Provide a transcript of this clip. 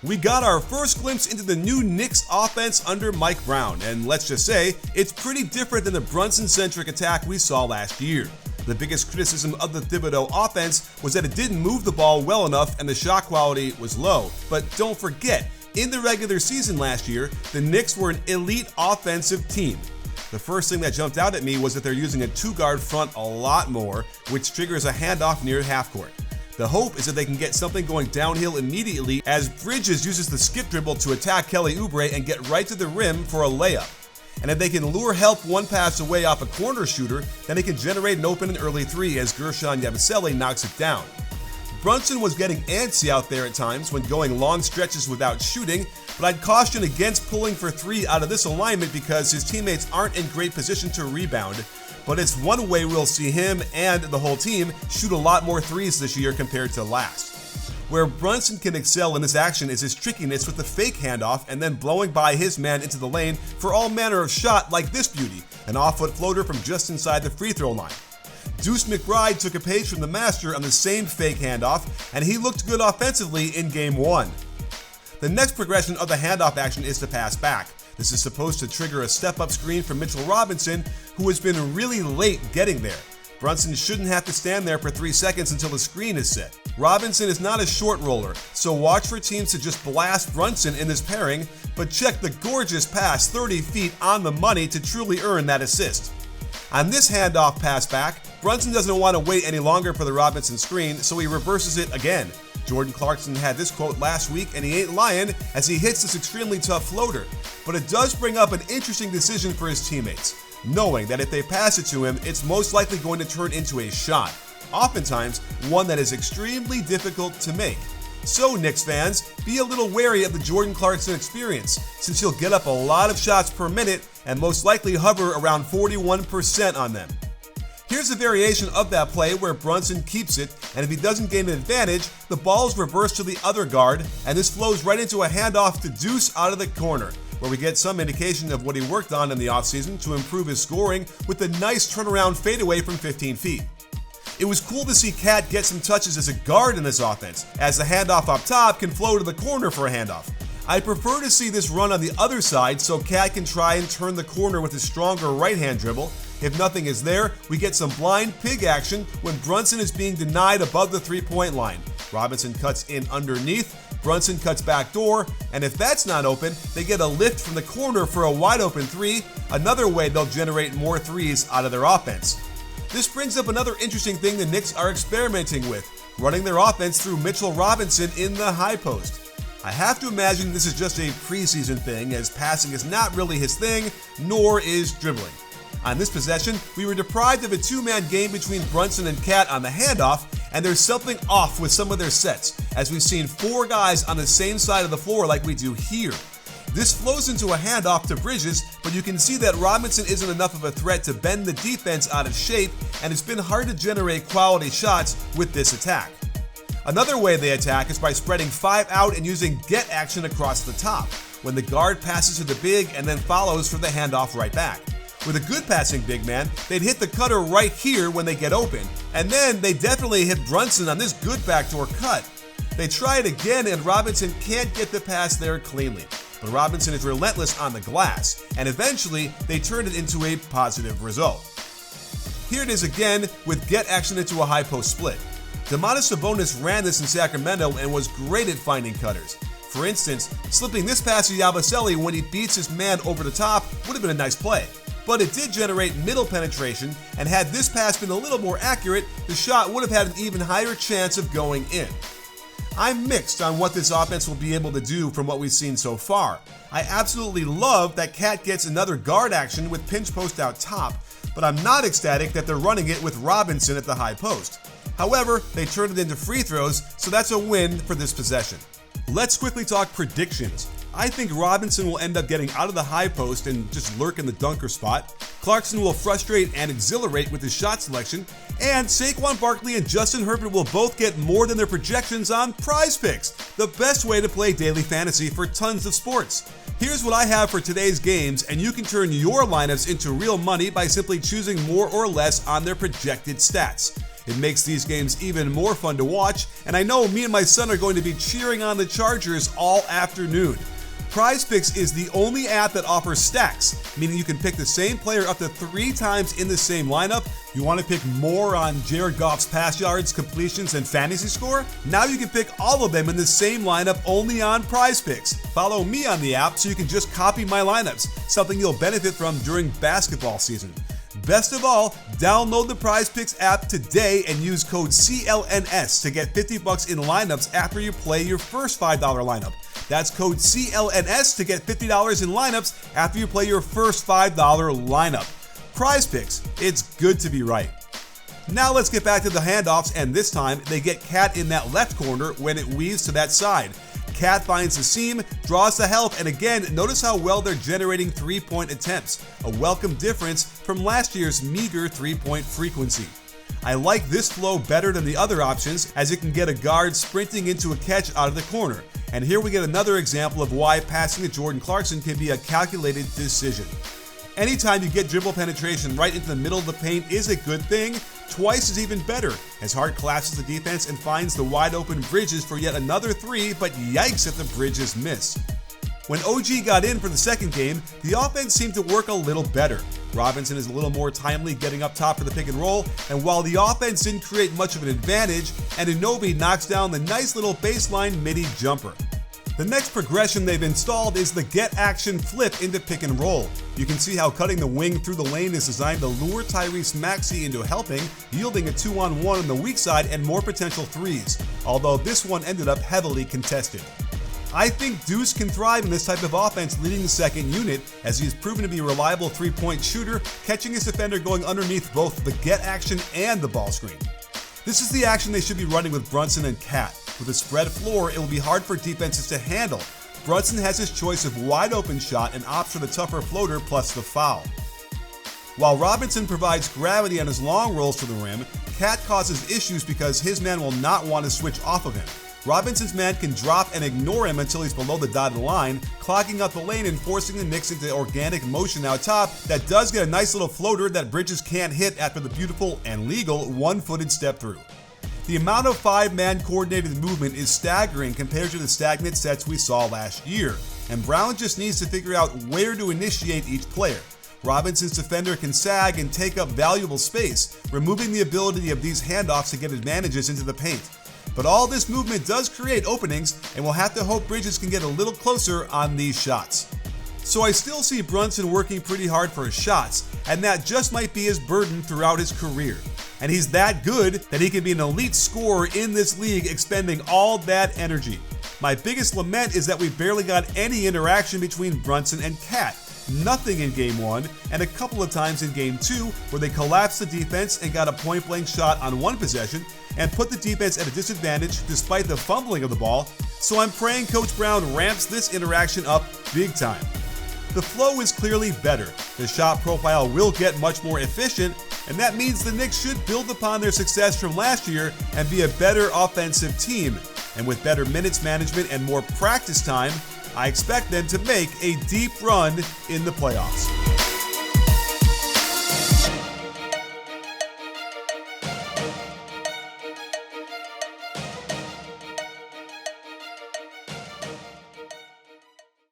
We got our first glimpse into the new Knicks offense under Mike Brown, and let's just say, it's pretty different than the Brunson-centric attack we saw last year. The biggest criticism of the Thibodeau offense was that it didn't move the ball well enough and the shot quality was low. But don't forget, in the regular season last year, the Knicks were an elite offensive team. The first thing that jumped out at me was that they're using a two-guard front a lot more, which triggers a handoff near half court. The hope is that they can get something going downhill immediately as Bridges uses the skip dribble to attack Kelly Oubre and get right to the rim for a layup. And if they can lure help one pass away off a corner shooter, then they can generate an open and early three as Guerschon Yabusele knocks it down. Brunson was getting antsy out there at times when going long stretches without shooting, but I'd caution against pulling for three out of this alignment because his teammates aren't in great position to rebound. But it's one way we'll see him and the whole team shoot a lot more threes this year compared to last. Where Brunson can excel in this action is his trickiness with the fake handoff and then blowing by his man into the lane for all manner of shot like this beauty, an off-foot floater from just inside the free throw line. Deuce McBride took a page from the master on the same fake handoff, and he looked good offensively in Game 1. The next progression of the handoff action is to pass back. This is supposed to trigger a step-up screen from Mitchell Robinson, who has been really late getting there. Brunson shouldn't have to stand there for 3 seconds until the screen is set. Robinson is not a short roller, so watch for teams to just blast Brunson in this pairing, but check the gorgeous pass 30 feet on the money to truly earn that assist. On this handoff pass back, Brunson doesn't want to wait any longer for the Robinson screen, so he reverses it again. Jordan Clarkson had this quote last week, and he ain't lying as he hits this extremely tough floater. But it does bring up an interesting decision for his teammates, knowing that if they pass it to him, it's most likely going to turn into a shot, oftentimes one that is extremely difficult to make. So Knicks fans, be a little wary of the Jordan Clarkson experience, since he'll get up a lot of shots per minute and most likely hover around 41% on them. Here's a variation of that play where Brunson keeps it, and if he doesn't gain an advantage, the ball is reversed to the other guard, and this flows right into a handoff to Deuce out of the corner, where we get some indication of what he worked on in the offseason to improve his scoring with a nice turnaround fadeaway from 15 feet. It was cool to see KAT get some touches as a guard in this offense, as the handoff up top can flow to the corner for a handoff. I prefer to see this run on the other side so KAT can try and turn the corner with his stronger right-hand dribble. If nothing is there, we get some blind pig action when Brunson is being denied above the three-point line. Robinson cuts in underneath, Brunson cuts back door, and if that's not open, they get a lift from the corner for a wide open three, another way they'll generate more threes out of their offense. This brings up another interesting thing the Knicks are experimenting with, running their offense through Mitchell Robinson in the high post. I have to imagine this is just a preseason thing, as passing is not really his thing, nor is dribbling. On this possession, we were deprived of a two-man game between Brunson and KAT on the handoff, and there's something off with some of their sets, as we've seen 4 guys on the same side of the floor like we do here. This flows into a handoff to Bridges, but you can see that Robinson isn't enough of a threat to bend the defense out of shape, and it's been hard to generate quality shots with this attack. Another way they attack is by spreading 5 out and using get action across the top, when the guard passes to the big and then follows for the handoff right back. With a good passing big man, they'd hit the cutter right here when they get open, and then they definitely hit Brunson on this good backdoor cut. They try it again and Robinson can't get the pass there cleanly, but Robinson is relentless on the glass, and eventually they turn it into a positive result. Here it is again with get action into a high post split. Sabonis ran this in Sacramento and was great at finding cutters. For instance, slipping this pass to Yabusele when he beats his man over the top would have been a nice play. But it did generate middle penetration, and had this pass been a little more accurate, the shot would have had an even higher chance of going in. I'm mixed on what this offense will be able to do from what we've seen so far. I absolutely love that KAT gets another guard action with pinch post out top, but I'm not ecstatic that they're running it with Robinson at the high post. However, they turned it into free throws, so that's a win for this possession. Let's quickly talk predictions. I think Robinson will end up getting out of the high post and just lurk in the dunker spot. Clarkson will frustrate and exhilarate with his shot selection, and Saquon Barkley and Justin Herbert will both get more than their projections on Prize Picks, the best way to play daily fantasy for tons of sports. Here's what I have for today's games, and you can turn your lineups into real money by simply choosing more or less on their projected stats. It makes these games even more fun to watch, and I know me and my son are going to be cheering on the Chargers all afternoon. PrizePicks is the only app that offers stacks, meaning you can pick the same player up to 3 times in the same lineup. You want to pick more on Jared Goff's pass yards, completions, and fantasy score? Now you can pick all of them in the same lineup only on PrizePicks. Follow me on the app so you can just copy my lineups, something you'll benefit from during basketball season. Best of all, download the PrizePicks app today and use code CLNS to get $50 in lineups after you play your first $5 lineup. That's code CLNS to get $50 in lineups after you play your first $5 lineup. PrizePicks, it's good to be right. Now let's get back to the handoffs, and this time they get KAT in that left corner when it weaves to that side. KAT finds the seam, draws the help, and again, notice how well they're generating 3-point attempts, a welcome difference from last year's meager 3-point frequency. I like this flow better than the other options, as it can get a guard sprinting into a catch out of the corner. And here we get another example of why passing to Jordan Clarkson can be a calculated decision. Anytime you get dribble penetration right into the middle of the paint is a good thing. Twice is even better, as Hart collapses the defense and finds the wide open Bridges for yet another 3, but yikes if the Bridges miss. When OG got in for the second game, the offense seemed to work a little better. Robinson is a little more timely getting up top for the pick and roll, and while the offense didn't create much of an advantage, Anunoby knocks down the nice little baseline midi jumper. The next progression they've installed is the get action flip into pick and roll. You can see how cutting the wing through the lane is designed to lure Tyrese Maxey into helping, yielding a 2-on-1 on the weak side and more potential threes, although this one ended up heavily contested. I think Deuce can thrive in this type of offense leading the second unit, as he has proven to be a reliable 3-point shooter, catching his defender going underneath both the get action and the ball screen. This is the action they should be running with Brunson and KAT. With a spread floor, it will be hard for defenses to handle. Brunson has his choice of wide open shot and opts for the tougher floater plus the foul. While Robinson provides gravity on his long rolls to the rim, KAT causes issues because his man will not want to switch off of him. Robinson's man can drop and ignore him until he's below the dotted line, clogging up the lane and forcing the Knicks into organic motion out top that does get a nice little floater that Bridges can't hit after the beautiful and legal one-footed step through. The amount of 5-man coordinated movement is staggering compared to the stagnant sets we saw last year, and Brown just needs to figure out where to initiate each player. Robinson's defender can sag and take up valuable space, removing the ability of these handoffs to get advantages into the paint. But all this movement does create openings, and we'll have to hope Bridges can get a little closer on these shots. So I still see Brunson working pretty hard for his shots, and that just might be his burden throughout his career. And he's that good that he can be an elite scorer in this league, expending all that energy. My biggest lament is that we barely got any interaction between Brunson and KAT. Nothing in Game 1, and a couple of times in Game 2 where they collapsed the defense and got a point-blank shot on one possession and put the defense at a disadvantage despite the fumbling of the ball, so I'm praying Coach Brown ramps this interaction up big time. The flow is clearly better, the shot profile will get much more efficient, and that means the Knicks should build upon their success from last year and be a better offensive team. And with better minutes management and more practice time, I expect them to make a deep run in the playoffs.